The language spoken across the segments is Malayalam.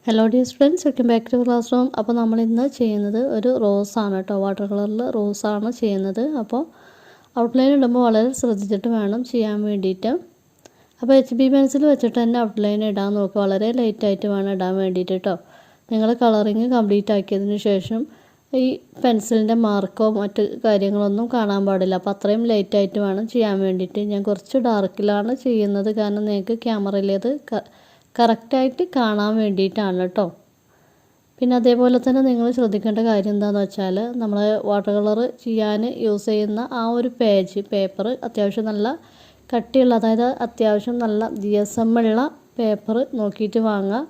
Hello dear friends, welcome back to classroom. അപ്പോൾ നമ്മൾ ഇന്ന് ചെയ്യുന്നത് ഒരു റോസാണ് കേട്ടോ. വാട്ടർ കളറിൽ റോസാണ് ചെയ്യുന്നത്. അപ്പോൾ ഔട്ട്ലൈൻ ഇടുമ്പോൾ വളരെ ശ്രദ്ധിച്ചിട്ട് വേണം ചെയ്യാൻ വേണ്ടിയിട്ട്. അപ്പോൾ HB പെൻസിൽ വെച്ചിട്ട് തന്നെ ഔട്ട്ലൈൻ ഇടാൻ നോക്കുക. വളരെ ലൈറ്റായിട്ട് വേണം ഇടാൻ വേണ്ടിയിട്ട് കേട്ടോ. നിങ്ങൾ കളറിങ് കംപ്ലീറ്റ് ആക്കിയതിന് ശേഷം ഈ പെൻസിലിൻ്റെ മാർക്കോ മറ്റ് കാര്യങ്ങളൊന്നും കാണാൻ പാടില്ല. അപ്പോൾ അത്രയും ലൈറ്റായിട്ട് വേണം ചെയ്യാൻ വേണ്ടിയിട്ട്. ഞാൻ കുറച്ച് ഡാർക്കിലാണ് ചെയ്യുന്നത്, കാരണം നിങ്ങൾക്ക് ക്യാമറയിലേത് കറക്റ്റായിട്ട് കാണാൻ വേണ്ടിയിട്ടാണ് കേട്ടോ. പിന്നെ അതേപോലെ തന്നെ നിങ്ങൾ ശ്രദ്ധിക്കേണ്ട കാര്യം എന്താണെന്ന് വെച്ചാൽ, നമ്മൾ വാട്ടർ കളർ ചെയ്യാൻ യൂസ് ചെയ്യുന്ന ആ ഒരു പേപ്പർ അത്യാവശ്യം നല്ല കട്ടിയുള്ള, അതായത് അത്യാവശ്യം നല്ല GSM ഉള്ള പേപ്പർ നോക്കിയിട്ട് വാങ്ങുക.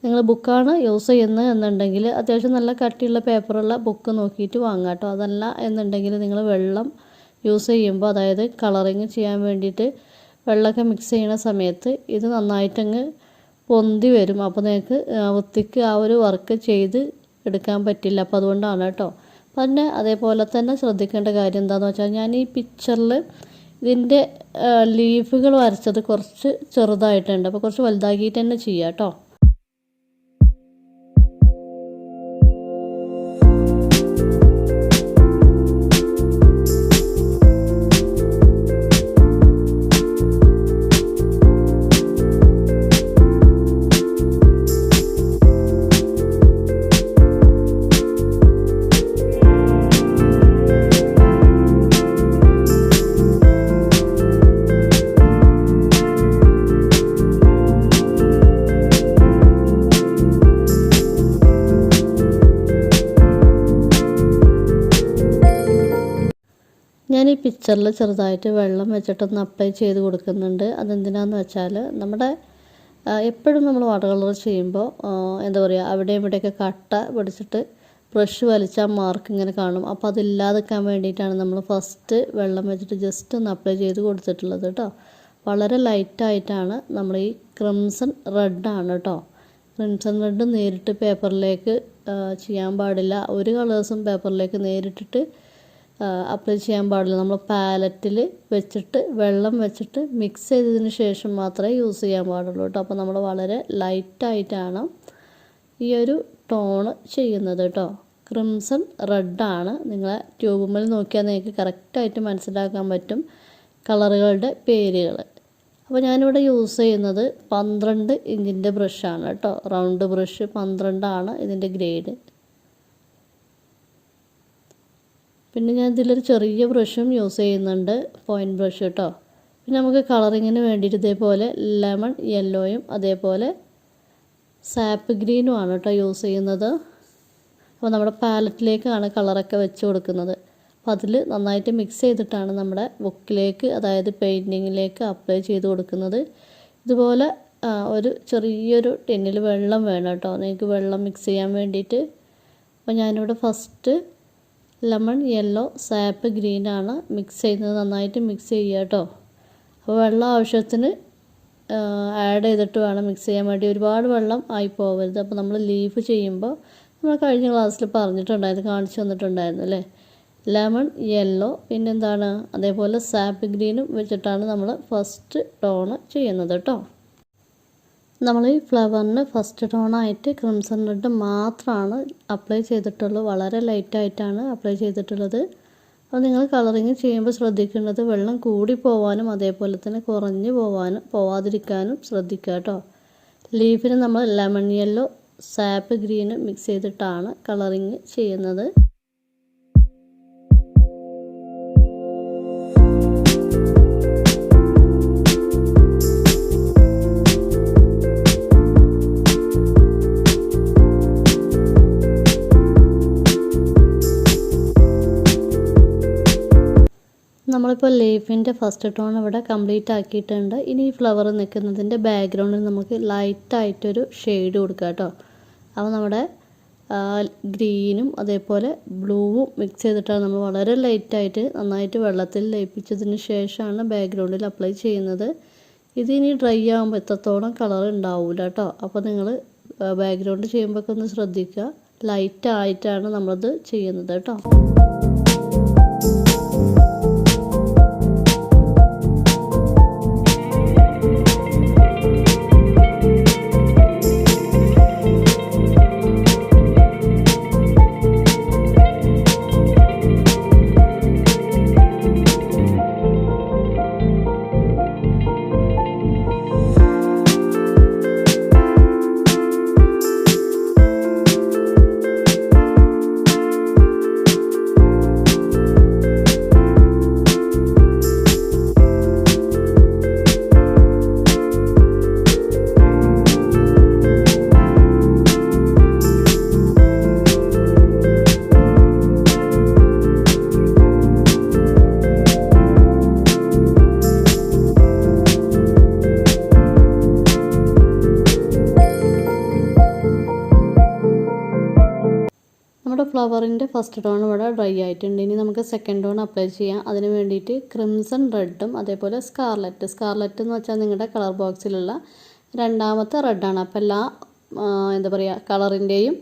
നിങ്ങൾ ബുക്കാണ് യൂസ് ചെയ്യുന്നത് എന്നുണ്ടെങ്കിൽ അത്യാവശ്യം നല്ല കട്ടിയുള്ള പേപ്പറുള്ള ബുക്ക് നോക്കിയിട്ട് വാങ്ങുക കേട്ടോ. അതല്ല എന്നുണ്ടെങ്കിൽ നിങ്ങൾ വെള്ളം യൂസ് ചെയ്യുമ്പോൾ, അതായത് കളറിങ് ചെയ്യാൻ വേണ്ടിയിട്ട് വെള്ളമൊക്കെ മിക്സ് ചെയ്യുന്ന സമയത്ത് ഇത് നന്നായിട്ടങ്ങ് പൊന്തി വരും. അപ്പോൾ നിങ്ങൾക്ക് വൃത്തിക്ക് ആ ഒരു വർക്ക് ചെയ്ത് എടുക്കാൻ പറ്റില്ല. അപ്പോൾ അതുകൊണ്ടാണ് കേട്ടോ. പിന്നെ അതേപോലെ തന്നെ ശ്രദ്ധിക്കേണ്ട കാര്യം എന്താണെന്ന് വെച്ചാൽ, ഞാൻ ഈ പിക്ചറിൽ ഇതിൻ്റെ ലീഫുകൾ വരച്ചത് കുറച്ച് ചെറുതായിട്ടുണ്ട്. അപ്പോൾ കുറച്ച് വലുതാക്കിയിട്ട് തന്നെ ചെയ്യാം കേട്ടോ. ഞാൻ ഈ പിക്ചറിൽ ചെറുതായിട്ട് വെള്ളം വെച്ചിട്ടൊന്ന് അപ്ലൈ ചെയ്ത് കൊടുക്കുന്നുണ്ട്. അതെന്തിനാന്ന് വെച്ചാൽ, നമ്മുടെ എപ്പോഴും നമ്മൾ വാട്ടർ കളർ ചെയ്യുമ്പോൾ എന്താ പറയുക, അവിടെയും ഇവിടെയൊക്കെ കട്ട പിടിച്ചിട്ട് ബ്രഷ് വലിച്ചാൽ മാർക്ക് ഇങ്ങനെ കാണും. അപ്പോൾ അതില്ലാതിരിക്കാൻ വേണ്ടിയിട്ടാണ് നമ്മൾ ഫസ്റ്റ് വെള്ളം വെച്ചിട്ട് ജസ്റ്റ് ഒന്ന് അപ്ലൈ ചെയ്ത് കൊടുത്തിട്ടുള്ളത് കേട്ടോ. വളരെ ലൈറ്റായിട്ടാണ് നമ്മൾ ഈ ക്രിംസൺ റെഡാണ് കേട്ടോ. ക്രിംസൺ റെഡ് നേരിട്ട് പേപ്പറിലേക്ക് ചെയ്യാൻ പാടില്ല. ഒരു കളേഴ്സും പേപ്പറിലേക്ക് നേരിട്ടിട്ട് അപ്ലൈ ചെയ്യാൻ പാടില്ല. നമ്മൾ പാലറ്റിൽ വെച്ചിട്ട് വെള്ളം വെച്ചിട്ട് മിക്സ് ചെയ്തതിന് ശേഷം മാത്രമേ യൂസ് ചെയ്യാൻ പാടുള്ളൂ കേട്ടോ. അപ്പോൾ നമ്മൾ വളരെ ലൈറ്റായിട്ടാണ് ഈ ഒരു ടോണ് ചെയ്യുന്നത് കേട്ടോ. ക്രിംസൺ റെഡാണ്. നിങ്ങളെ ട്യൂബുമ്മൽ നോക്കിയാൽ നിങ്ങൾക്ക് കറക്റ്റായിട്ട് മനസ്സിലാക്കാൻ പറ്റും കളറുകളുടെ പേരുകൾ. അപ്പോൾ ഞാനിവിടെ യൂസ് ചെയ്യുന്നത് 12 ഇഞ്ചിൻ്റെ ബ്രഷാണ് കേട്ടോ. റൗണ്ട് ബ്രഷ് 12 ഇതിൻ്റെ ഗ്രേഡ്. പിന്നെ ഞാൻ ഇതിലൊരു ചെറിയ ബ്രഷും യൂസ് ചെയ്യുന്നുണ്ട്, പോയിൻറ്റ് ബ്രഷ് കേട്ടോ. പിന്നെ നമുക്ക് കളറിങ്ങിന് വേണ്ടിയിട്ട് ഇതേപോലെ ലെമൺ യെല്ലോയും അതേപോലെ സാപ്പ് ഗ്രീനുമാണ് കേട്ടോ യൂസ് ചെയ്യുന്നത്. അപ്പോൾ നമ്മുടെ പാലറ്റിലേക്കാണ് കളറൊക്കെ വെച്ച് കൊടുക്കുന്നത്. അപ്പോൾ അതിൽ നന്നായിട്ട് മിക്സ് ചെയ്തിട്ടാണ് നമ്മുടെ ബുക്കിലേക്ക്, അതായത് പെയിൻറ്റിങ്ങിലേക്ക് അപ്ലൈ ചെയ്ത് കൊടുക്കുന്നത്. ഇതുപോലെ ഒരു ചെറിയൊരു ടിന്നിൽ വെള്ളം വേണം കേട്ടോ, നിങ്ങൾക്ക് വെള്ളം മിക്സ് ചെയ്യാൻ വേണ്ടിയിട്ട്. അപ്പോൾ ഞാനിവിടെ ഫസ്റ്റ് ലെമൺ യെല്ലോ സാപ്പ് ഗ്രീനാണ് മിക്സ് ചെയ്യുന്നത്. നന്നായിട്ട് മിക്സ് ചെയ്യുക കേട്ടോ. അപ്പോൾ വെള്ളം ആവശ്യത്തിന് ആഡ് ചെയ്തിട്ട് വേണം മിക്സ് ചെയ്യാൻ വേണ്ടി. ഒരുപാട് വെള്ളം ആയി പോകരുത്. അപ്പോൾ നമ്മൾ ലീഫ് ചെയ്യുമ്പോൾ നമ്മൾ കഴിഞ്ഞ ക്ലാസ്സിൽ പറഞ്ഞിട്ടുണ്ടായിരുന്നു, കാണിച്ചു തന്നിട്ടുണ്ടായിരുന്നു അല്ലേ. ലെമൺ യെല്ലോ പിന്നെന്താണ്, അതേപോലെ സാപ്പ് ഗ്രീനും വെച്ചിട്ടാണ് നമ്മൾ ഫസ്റ്റ് ടോണ് ചെയ്യുന്നത് കേട്ടോ. നമ്മൾ ഈ ഫ്ലവറിന് ഫസ്റ്റ് ടോണായിട്ട് ക്രിംസൺ റെഡ് മാത്രമാണ് അപ്ലൈ ചെയ്തിട്ടുള്ളൂ. വളരെ ലൈറ്റായിട്ടാണ് അപ്ലൈ ചെയ്തിട്ടുള്ളത്. അപ്പോൾ നിങ്ങൾ കളറിങ് ചെയ്യുമ്പോൾ ശ്രദ്ധിക്കേണ്ടത് വെള്ളം കൂടി പോവാനും അതേപോലെ തന്നെ കുറഞ്ഞു പോവാതിരിക്കാനും ശ്രദ്ധിക്കുക കേട്ടോ. ലീഫിന് നമ്മൾ lemon yellow sap green mix ചെയ്തിട്ടാണ് കളറിങ് ചെയ്യുന്നത്. നമ്മളിപ്പോൾ ലീഫിൻ്റെ ഫസ്റ്റ് ടോൺ ഇവിടെ കംപ്ലീറ്റ് ആക്കിയിട്ടുണ്ട്. ഇനി ഈ ഫ്ലവർ നിൽക്കുന്നതിൻ്റെ ബാക്ക്ഗ്രൗണ്ടിൽ നമുക്ക് ലൈറ്റായിട്ടൊരു ഷെയ്ഡ് കൊടുക്കുക കേട്ടോ. അപ്പോൾ നമ്മുടെ ഗ്രീനും അതേപോലെ ബ്ലൂവും മിക്സ് ചെയ്തിട്ടാണ് നമ്മൾ വളരെ ലൈറ്റായിട്ട് നന്നായിട്ട് വെള്ളത്തിൽ ലയിപ്പിച്ചതിന് ശേഷമാണ് ബാക്ക്ഗ്രൗണ്ടിൽ അപ്ലൈ ചെയ്യുന്നത്. ഇതിനി ഡ്രൈ ആകുമ്പോൾ എത്രത്തോളം കളർ ഉണ്ടാവില്ല കേട്ടോ. അപ്പോൾ നിങ്ങൾ ബാക്ക്ഗ്രൗണ്ട് ചെയ്യുമ്പോഴൊക്കെ ഒന്ന് ശ്രദ്ധിക്കുക, ലൈറ്റായിട്ടാണ് നമ്മളത് ചെയ്യുന്നത് കേട്ടോ. ഫ്ലവറിൻ്റെ ഫസ്റ്റ് ടോൺ ഇവിടെ ഡ്രൈ ആയിട്ടുണ്ട്. ഇനി നമുക്ക് സെക്കൻഡ് ടോൺ അപ്ലൈ ചെയ്യാം. അതിന് വേണ്ടിയിട്ട് ക്രിംസൺ റെഡും അതേപോലെ സ്കാർലറ്റ് എന്ന് വെച്ചാൽ നിങ്ങളുടെ കളർ ബോക്സിലുള്ള രണ്ടാമത്തെ റെഡാണ്. അപ്പോൾ എല്ലാ എന്താ പറയുക കളറിൻ്റെയും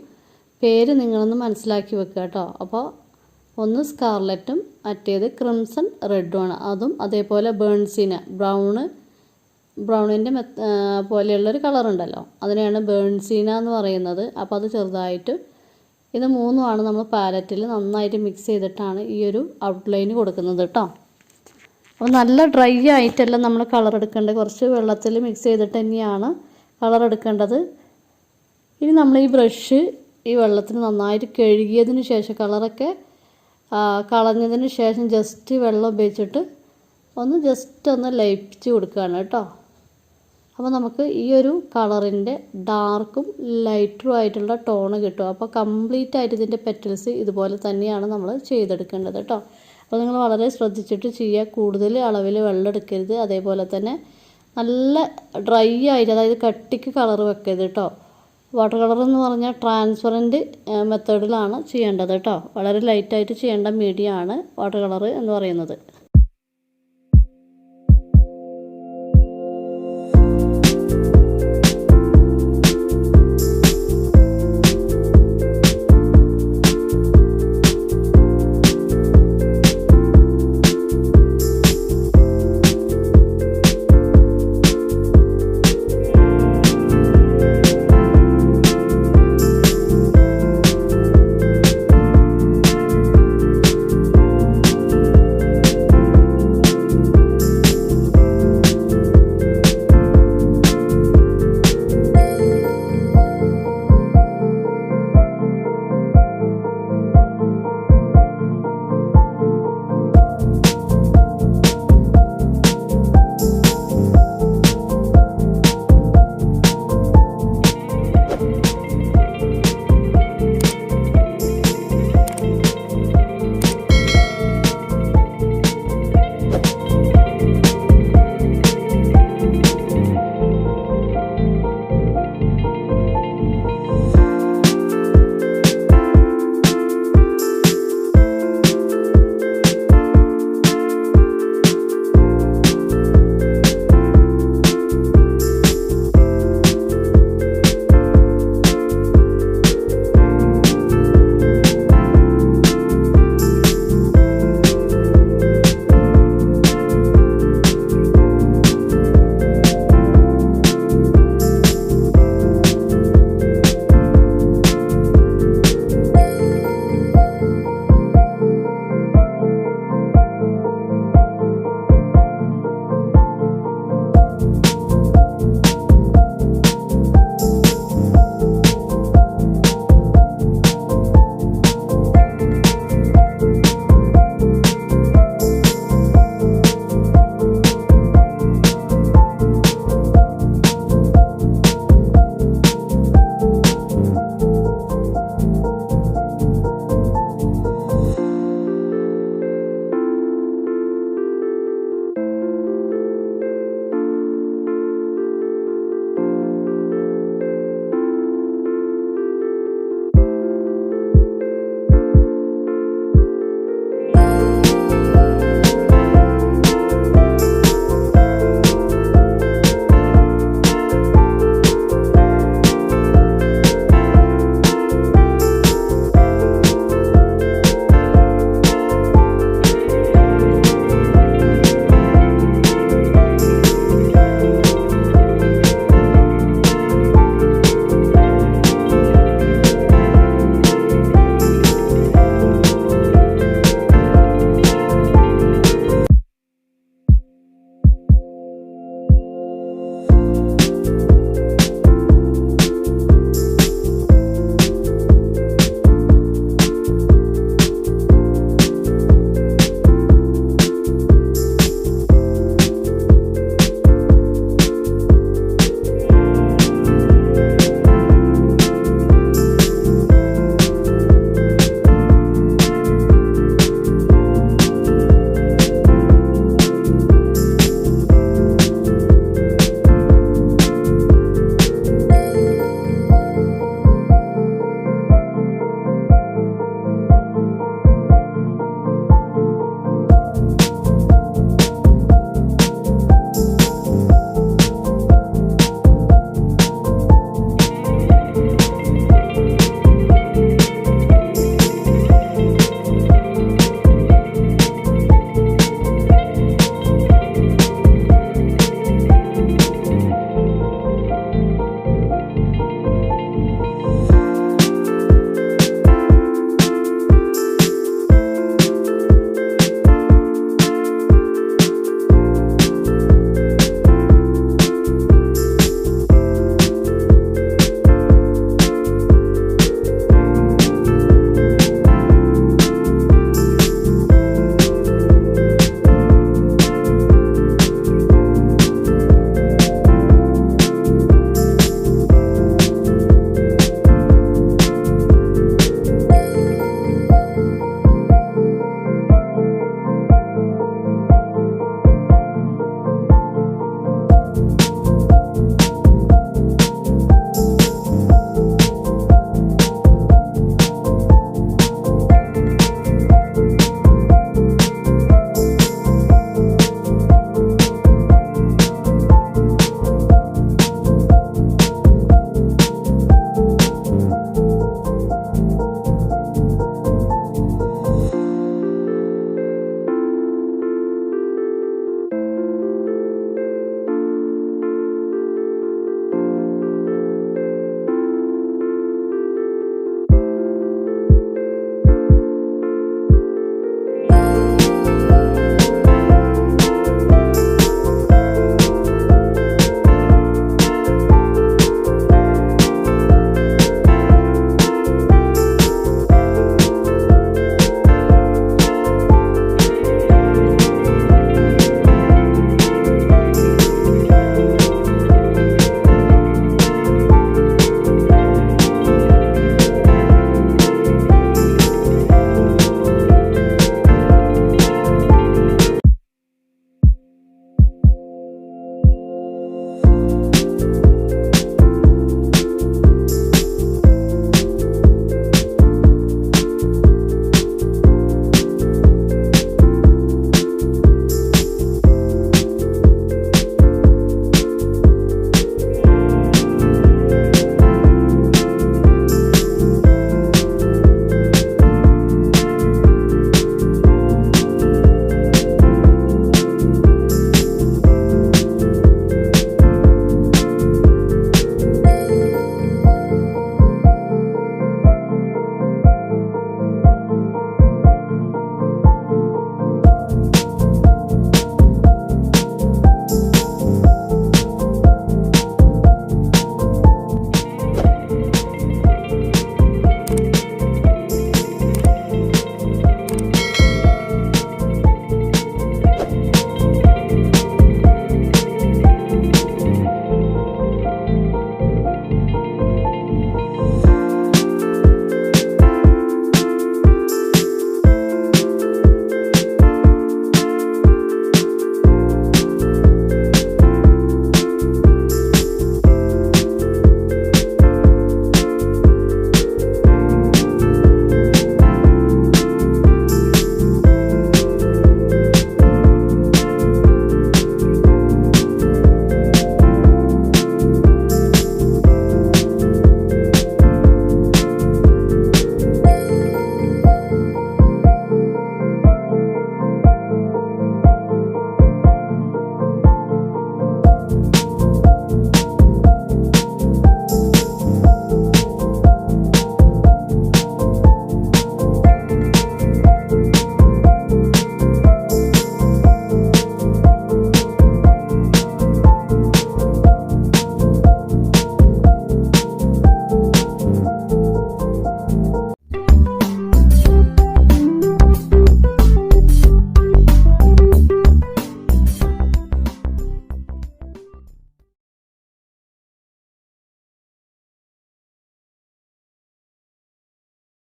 പേര് നിങ്ങളൊന്ന് മനസ്സിലാക്കി വെക്കുക കേട്ടോ. അപ്പോൾ ഒന്ന് സ്കാർലറ്റും മറ്റേത് ക്രിംസൺ റെഡുമാണ്. അതും അതേപോലെ ബേൺസിന ബ്രൗണിൻ്റെ പോലെയുള്ളൊരു കളറുണ്ടല്ലോ, അതിനെയാണ് ബേൺസീന എന്ന് പറയുന്നത്. അപ്പോൾ അത് ചെറുതായിട്ട് ഇത് മൂന്നുമാണ് നമ്മൾ പാലറ്റിൽ നന്നായിട്ട് മിക്സ് ചെയ്തിട്ടാണ് ഈ ഒരു ഔട്ട്ലൈൻ കൊടുക്കുന്നത് കേട്ടോ. അപ്പോൾ നല്ല ഡ്രൈ ആയിട്ടല്ല നമ്മൾ കളർ എടുക്കേണ്ടത്, കുറച്ച് വെള്ളത്തിൽ മിക്സ് ചെയ്തിട്ട് തന്നെയാണ് കളർ എടുക്കേണ്ടത്. ഇനി നമ്മൾ ഈ ബ്രഷ് ഈ വെള്ളത്തിൽ നന്നായിട്ട് കഴുകിയതിന് ശേഷം കളറൊക്കെ കളഞ്ഞതിന് ശേഷം ജസ്റ്റ് വെള്ളം ഉപയോഗിച്ചിട്ട് ഒന്ന് ലയിപ്പിച്ച് കൊടുക്കുകയാണ് കേട്ടോ. അപ്പോൾ നമുക്ക് ഈ ഒരു കളറിൻ്റെ ഡാർക്കും ലൈറ്ററും ആയിട്ടുള്ള ടോണ് കിട്ടും. അപ്പോൾ കംപ്ലീറ്റ് ആയിട്ട് ഇതിൻ്റെ പെറ്റൽസ് ഇതുപോലെ തന്നെയാണ് നമ്മൾ ചെയ്തെടുക്കേണ്ടത് കേട്ടോ. അപ്പോൾ നിങ്ങൾ വളരെ ശ്രദ്ധിച്ചിട്ട് ചെയ്യുക. കൂടുതൽ അളവിൽ വെള്ളം എടുക്കരുത്. അതേപോലെ തന്നെ നല്ല ഡ്രൈ ആയിട്ട്, അതായത് കട്ടിക്ക് കളർ വെക്കരുത് കേട്ടോ. വാട്ടർ കളർ എന്ന് പറഞ്ഞാൽ ട്രാൻസ്പെറൻറ്റ് മെത്തേഡിലാണ് ചെയ്യേണ്ടത് കേട്ടോ. വളരെ ലൈറ്റായിട്ട് ചെയ്യേണ്ട മീഡിയമാണ് വാട്ടർ കളർ എന്ന് പറയുന്നത്.